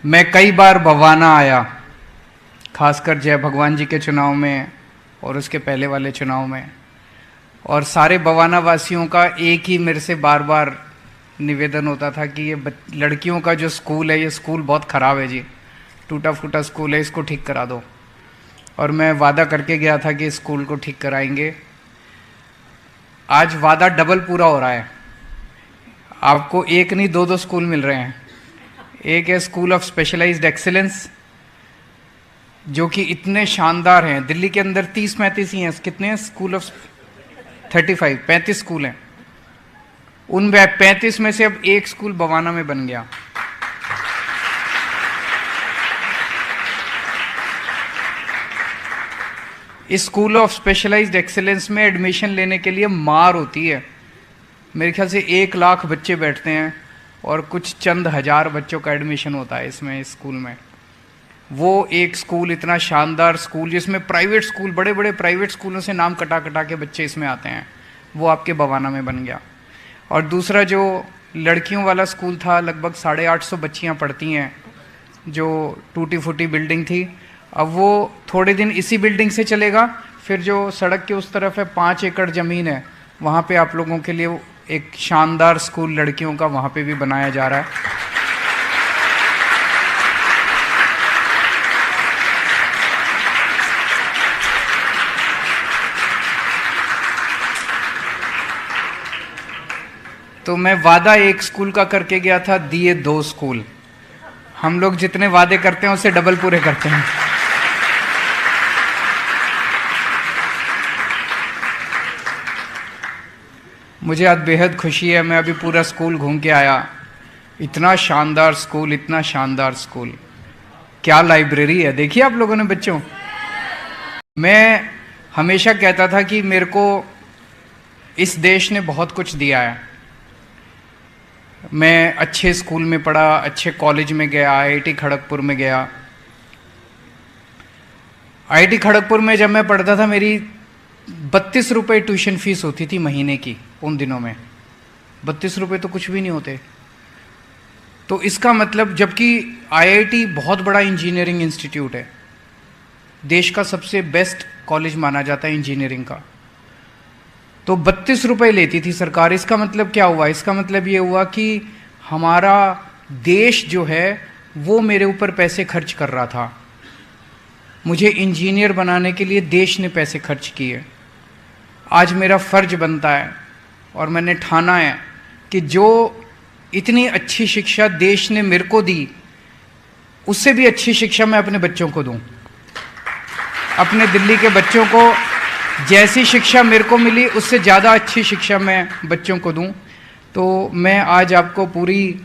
मैं कई बार बवाना आया, खासकर जय भगवान जी के चुनाव में और उसके पहले वाले चुनाव में। और सारे बवाना वासियों का एक ही मेरे से बार बार निवेदन होता था कि ये लड़कियों का जो स्कूल है, ये स्कूल बहुत ख़राब है जी, टूटा फूटा स्कूल है, इसको ठीक करा दो। और मैं वादा करके गया था कि इस स्कूल को ठीक कराएंगे। आज वादा डबल पूरा हो रहा है। आपको एक नहीं दो स्कूल मिल रहे हैं। एक है स्कूल ऑफ स्पेशलाइज्ड एक्सीलेंस, जो कि इतने शानदार हैं। दिल्ली के अंदर 30-35 ही हैं। कितने हैं स्कूल ऑफ 35 स्कूल हैं। उन 35 में से अब एक स्कूल बवाना में बन गया। इस स्कूल ऑफ स्पेशलाइज्ड एक्सीलेंस में एडमिशन लेने के लिए मार होती है। मेरे ख्याल से 1 लाख बच्चे बैठते हैं और कुछ चंद हजार बच्चों का एडमिशन होता है इसमें, इस स्कूल में। वो एक स्कूल, इतना शानदार स्कूल, जिसमें प्राइवेट स्कूल, बड़े बड़े प्राइवेट स्कूलों से नाम कटा कटा के बच्चे इसमें आते हैं, वो आपके बवाना में बन गया। और दूसरा जो लड़कियों वाला स्कूल था, लगभग 850 बच्चियाँ पढ़ती हैं, जो टूटी फूटी बिल्डिंग थी, अब वो थोड़े दिन इसी बिल्डिंग से चलेगा। फिर जो सड़क के उस तरफ है, 5 एकड़ ज़मीन है, वहाँ पे आप लोगों के लिए एक शानदार स्कूल लड़कियों का वहाँ पे भी बनाया जा रहा है। तो मैं वादा एक स्कूल का करके गया था, दिए 2 स्कूल। हम लोग जितने वादे करते हैं उससे डबल पूरे करते हैं। मुझे आज बेहद खुशी है। मैं अभी पूरा स्कूल घूम के आया। इतना शानदार स्कूल, इतना शानदार स्कूल। क्या लाइब्रेरी है, देखिए आप लोगों ने बच्चों। मैं हमेशा कहता था कि मेरे को इस देश ने बहुत कुछ दिया है। मैं अच्छे स्कूल में पढ़ा, अच्छे कॉलेज में गया, आईआईटी खड़गपुर में गया। आईआईटी खड़गपुर में जब मैं पढ़ता था, मेरी 32 रुपये ट्यूशन फीस होती थी महीने की। उन दिनों में 32 रुपये तो कुछ भी नहीं होते। तो इसका मतलब, जबकि आईआईटी बहुत बड़ा इंजीनियरिंग इंस्टीट्यूट है, देश का सबसे बेस्ट कॉलेज माना जाता है इंजीनियरिंग का, तो 32 रुपये लेती थी सरकार। इसका मतलब क्या हुआ? इसका मतलब ये हुआ कि हमारा देश जो है वो मेरे ऊपर पैसे खर्च कर रहा था। मुझे इंजीनियर बनाने के लिए देश ने पैसे खर्च किए। आज मेरा फर्ज बनता है और मैंने ठाना है कि जो इतनी अच्छी शिक्षा देश ने मेरे को दी, उससे भी अच्छी शिक्षा मैं अपने बच्चों को दूं। अपने दिल्ली के बच्चों को जैसी शिक्षा मेरे को मिली, उससे ज़्यादा अच्छी शिक्षा मैं बच्चों को दूं। तो मैं आज आपको पूरी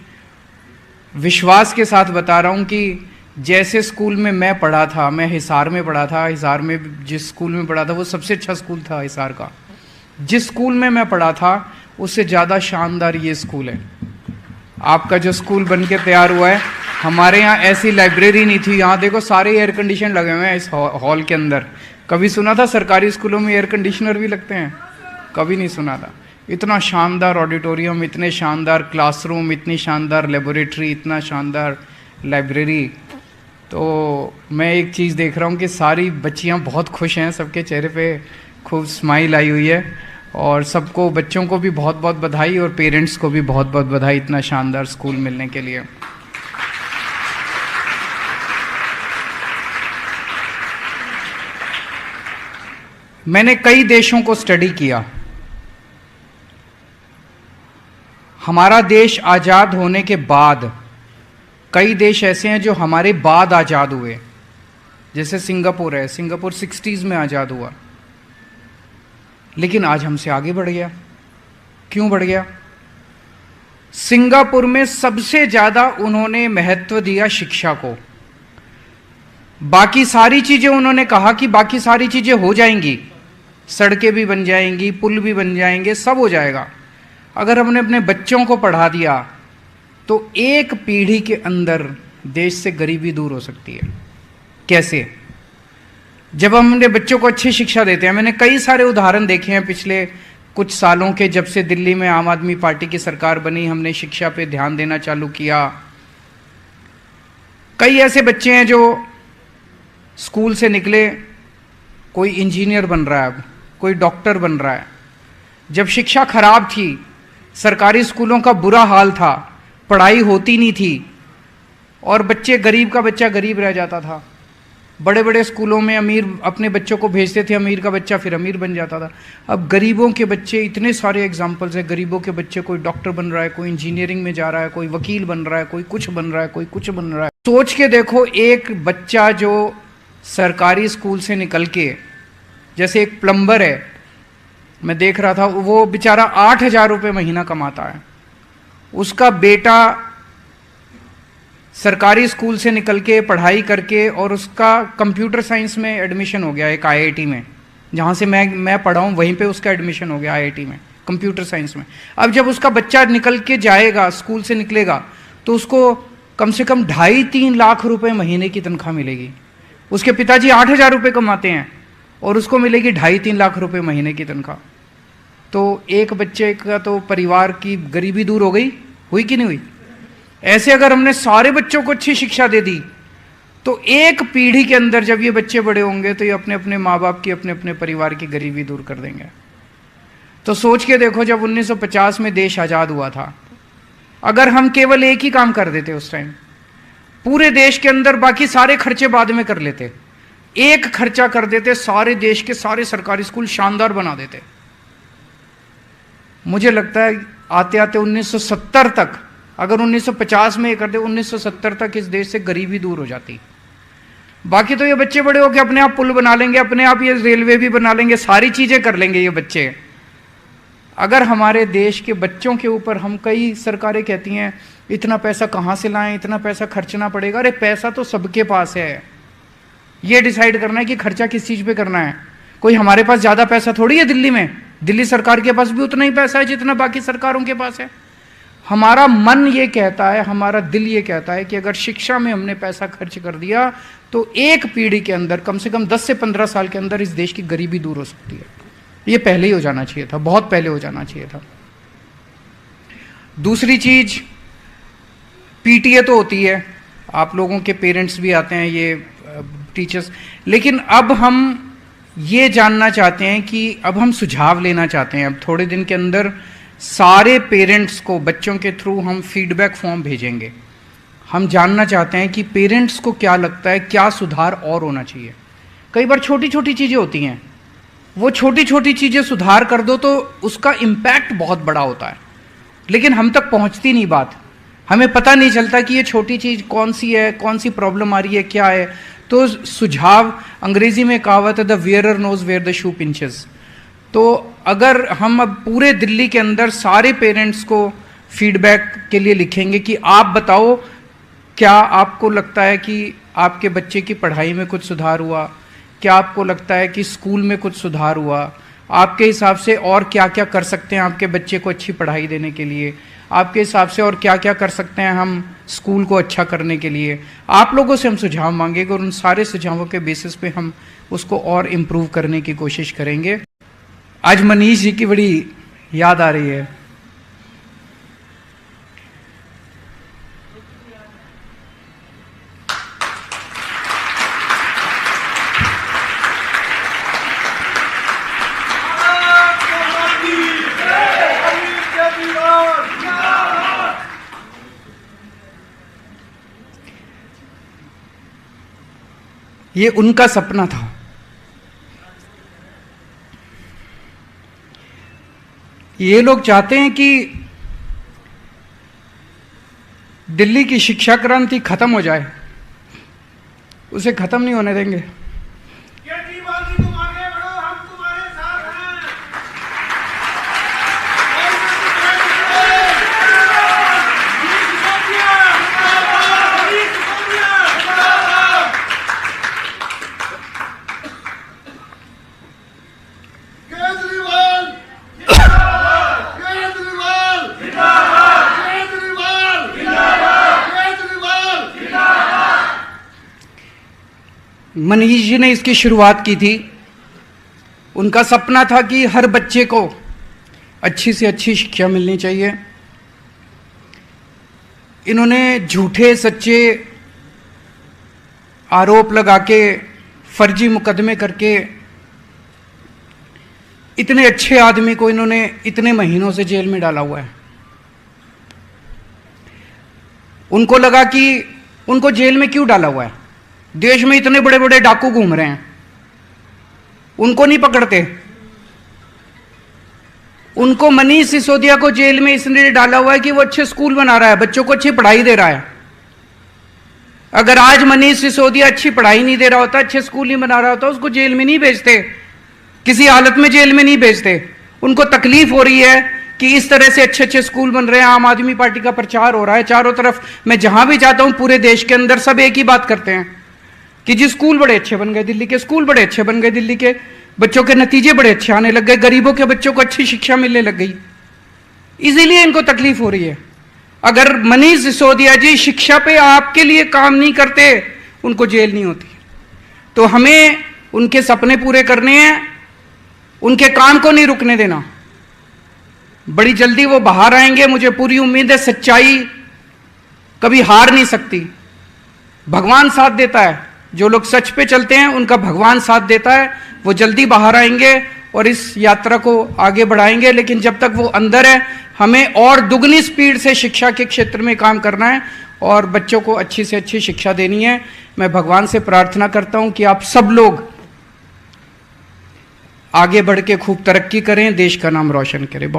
विश्वास के साथ बता रहा हूं कि जैसे स्कूल में मैं पढ़ा था, मैं हिसार में पढ़ा था, हिसार में जिस स्कूल में पढ़ा था वो सबसे अच्छा स्कूल था हिसार का। जिस स्कूल में मैं पढ़ा था उससे ज़्यादा शानदार ये स्कूल है। आपका जो स्कूल बन के तैयार हुआ है, हमारे यहाँ ऐसी लाइब्रेरी नहीं थी। यहाँ देखो सारे एयर कंडीशन लगे हुए हैं इस हॉल के अंदर। कभी सुना था सरकारी स्कूलों में एयर कंडीशनर भी लगते हैं? कभी नहीं सुना था। इतना शानदार ऑडिटोरियम, इतने शानदार क्लासरूम, इतनी शानदार लेबोरेटरी, इतना शानदार लाइब्रेरी। तो मैं एक चीज़ देख रहा हूँ कि सारी बच्चियाँ बहुत खुश हैं, सबके चेहरे पे खूब स्माइल आई हुई है। और सबको, बच्चों को भी बहुत बहुत बधाई और पेरेंट्स को भी बहुत बहुत बधाई इतना शानदार स्कूल मिलने के लिए। मैंने कई देशों को स्टडी किया। हमारा देश आज़ाद होने के बाद कई देश ऐसे हैं जो हमारे बाद आज़ाद हुए। जैसे सिंगापुर है, सिंगापुर 60s में आज़ाद हुआ, लेकिन आज हमसे आगे बढ़ गया। क्यों बढ़ गया? सिंगापुर में सबसे ज़्यादा उन्होंने महत्व दिया शिक्षा को। बाकी सारी चीज़ें, उन्होंने कहा कि बाकी सारी चीज़ें हो जाएंगी, सड़कें भी बन जाएंगी, पुल भी बन जाएंगे, सब हो जाएगा। अगर हमने अपने बच्चों को पढ़ा दिया तो एक पीढ़ी के अंदर देश से गरीबी दूर हो सकती है। कैसे? जब हम अपने बच्चों को अच्छी शिक्षा देते हैं। मैंने कई सारे उदाहरण देखे हैं पिछले कुछ सालों के, जब से दिल्ली में आम आदमी पार्टी की सरकार बनी, हमने शिक्षा पे ध्यान देना चालू किया। कई ऐसे बच्चे हैं जो स्कूल से निकले, कोई इंजीनियर बन रहा है, अब कोई डॉक्टर बन रहा है। जब शिक्षा खराब थी, सरकारी स्कूलों का बुरा हाल था, पढ़ाई होती नहीं थी और बच्चे, गरीब का बच्चा गरीब रह जाता था। बड़े बड़े स्कूलों में अमीर अपने बच्चों को भेजते थे, अमीर का बच्चा फिर अमीर बन जाता था। अब गरीबों के बच्चे, इतने सारे एग्जाम्पल्स हैं, गरीबों के बच्चे, कोई डॉक्टर बन रहा है, कोई इंजीनियरिंग में जा रहा है, कोई वकील बन रहा है, कोई कुछ बन रहा है, कोई कुछ बन रहा है। सोच के देखो, एक बच्चा जो सरकारी स्कूल से निकल के, जैसे एक प्लम्बर है, मैं देख रहा था, वो बेचारा 8,000 रुपये महीना कमाता है। उसका बेटा सरकारी स्कूल से निकल के पढ़ाई करके और उसका कंप्यूटर साइंस में एडमिशन हो गया एक आईआईटी में, जहाँ से मैं पढ़ा हूँ, वहीं पे उसका एडमिशन हो गया आईआईटी में, कंप्यूटर साइंस में। अब जब उसका बच्चा निकल के जाएगा, स्कूल से निकलेगा, तो उसको कम से कम 2.5-3 लाख रुपए महीने की तनख्वाह मिलेगी। उसके पिताजी 8,000 रुपये कमाते हैं और उसको मिलेगी 2.5-3 लाख रुपए महीने की तनख्वाह। तो एक बच्चे का तो परिवार की गरीबी दूर हो गई, हुई कि नहीं हुई? ऐसे अगर हमने सारे बच्चों को अच्छी शिक्षा दे दी, तो एक पीढ़ी के अंदर जब ये बच्चे बड़े होंगे तो ये अपने अपने माँ बाप की, अपने अपने परिवार की गरीबी दूर कर देंगे। तो सोच के देखो, जब 1950 में देश आज़ाद हुआ था, अगर हम केवल एक ही काम कर देते उस टाइम, पूरे देश के अंदर, बाकी सारे खर्चे बाद में कर लेते, एक खर्चा कर देते, सारे देश के सारे सरकारी स्कूल शानदार बना देते। मुझे लगता है आते आते 1970 तक, अगर 1950 में ये कर दे, 1970 तक इस देश से गरीबी दूर हो जाती। बाकी तो ये बच्चे बड़े होकर अपने आप पुल बना लेंगे, अपने आप ये रेलवे भी बना लेंगे, सारी चीजें कर लेंगे ये बच्चे। अगर हमारे देश के बच्चों के ऊपर हम, कई सरकारें कहती हैं इतना पैसा कहाँ से लाएं, इतना पैसा खर्चना पड़ेगा। अरे पैसा तो सबके पास है, ये डिसाइड करना है कि खर्चा किस चीज पे करना है। कोई हमारे पास ज्यादा पैसा थोड़ी है दिल्ली में, दिल्ली सरकार के पास भी उतना ही पैसा है जितना बाकी सरकारों के पास है। हमारा मन ये कहता है, हमारा दिल ये कहता है कि अगर शिक्षा में हमने पैसा खर्च कर दिया तो एक पीढ़ी के अंदर, कम से कम 10 से 15 साल के अंदर, इस देश की गरीबी दूर हो सकती है। ये पहले ही हो जाना चाहिए था, बहुत पहले हो जाना चाहिए था। दूसरी चीज, पीटीए तो होती है, आप लोगों के पेरेंट्स भी आते हैं, ये टीचर्स, लेकिन अब हम ये जानना चाहते हैं कि अब हम सुझाव लेना चाहते हैं। अब थोड़े दिन के अंदर सारे पेरेंट्स को बच्चों के थ्रू हम फीडबैक फॉर्म भेजेंगे। हम जानना चाहते हैं कि पेरेंट्स को क्या लगता है, क्या सुधार और होना चाहिए। कई बार छोटी छोटी चीज़ें होती हैं, वो छोटी छोटी चीज़ें सुधार कर दो तो उसका इम्पैक्ट बहुत बड़ा होता है, लेकिन हम तक पहुंचती नहीं बात। हमें पता नहीं चलता कि ये छोटी चीज़ कौन सी है, कौन सी प्रॉब्लम आ रही है, क्या है। तो सुझाव, अंग्रेजी में कहावत है, the wearer knows where the shoe pinches. तो अगर हम अब पूरे दिल्ली के अंदर सारे पेरेंट्स को फीडबैक के लिए लिखेंगे कि आप बताओ, क्या आपको लगता है कि आपके बच्चे की पढ़ाई में कुछ सुधार हुआ, क्या आपको लगता है कि स्कूल में कुछ सुधार हुआ, आपके हिसाब से और क्या क्या कर सकते हैं आपके बच्चे को अच्छी पढ़ाई देने के लिए, आपके हिसाब से और क्या क्या कर सकते हैं हम स्कूल को अच्छा करने के लिए। आप लोगों से हम सुझाव मांगेंगे और उन सारे सुझावों के बेसिस पे हम उसको और इम्प्रूव करने की कोशिश करेंगे। आज मनीष जी की बड़ी याद आ रही है। ये उनका सपना था। ये लोग चाहते हैं कि दिल्ली की शिक्षा क्रांति खत्म हो जाए, उसे खत्म नहीं होने देंगे। मनीष जी ने इसकी शुरुआत की थी। उनका सपना था कि हर बच्चे को अच्छी से अच्छी शिक्षा मिलनी चाहिए। इन्होंने झूठे सच्चे आरोप लगा के, फर्जी मुकदमे करके इतने अच्छे आदमी को इन्होंने इतने महीनों से जेल में डाला हुआ है। उनको लगा कि उनको जेल में क्यों डाला हुआ है, देश में इतने बड़े बड़े डाकू घूम रहे हैं, उनको नहीं पकड़ते। उनको मनीष सिसोदिया को जेल में इसलिए डाला हुआ है कि वो अच्छे स्कूल बना रहा है, बच्चों को अच्छी पढ़ाई दे रहा है। अगर आज मनीष सिसोदिया अच्छी पढ़ाई नहीं दे रहा होता, अच्छे स्कूल नहीं बना रहा होता, उसको जेल में नहीं भेजते, किसी हालत में जेल में नहीं भेजते। उनको तकलीफ हो रही है कि इस तरह से अच्छे अच्छे स्कूल बन रहे हैं, आम आदमी पार्टी का प्रचार हो रहा है चारों तरफ। मैं जहां भी जाता हूं पूरे देश के अंदर सब एक ही बात करते हैं कि जी स्कूल बड़े अच्छे बन गए दिल्ली के, स्कूल बड़े अच्छे बन गए दिल्ली के, बच्चों के नतीजे बड़े अच्छे आने लग गए, गरीबों के बच्चों को अच्छी शिक्षा मिलने लग गई। इसीलिए इनको तकलीफ हो रही है। अगर मनीष सिसोदिया जी शिक्षा पे आपके लिए काम नहीं करते, उनको जेल नहीं होती। तो हमें उनके सपने पूरे करने हैं, उनके काम को नहीं रुकने देना। बड़ी जल्दी वो बाहर आएंगे, मुझे पूरी उम्मीद है। सच्चाई कभी हार नहीं सकती, भगवान साथ देता है। जो लोग सच पे चलते हैं उनका भगवान साथ देता है, वो जल्दी बाहर आएंगे और इस यात्रा को आगे बढ़ाएंगे। लेकिन जब तक वो अंदर है, हमें और दुगनी स्पीड से शिक्षा के क्षेत्र में काम करना है और बच्चों को अच्छी से अच्छी शिक्षा देनी है। मैं भगवान से प्रार्थना करता हूं कि आप सब लोग आगे बढ़ के खूब तरक्की करें, देश का नाम रोशन करें।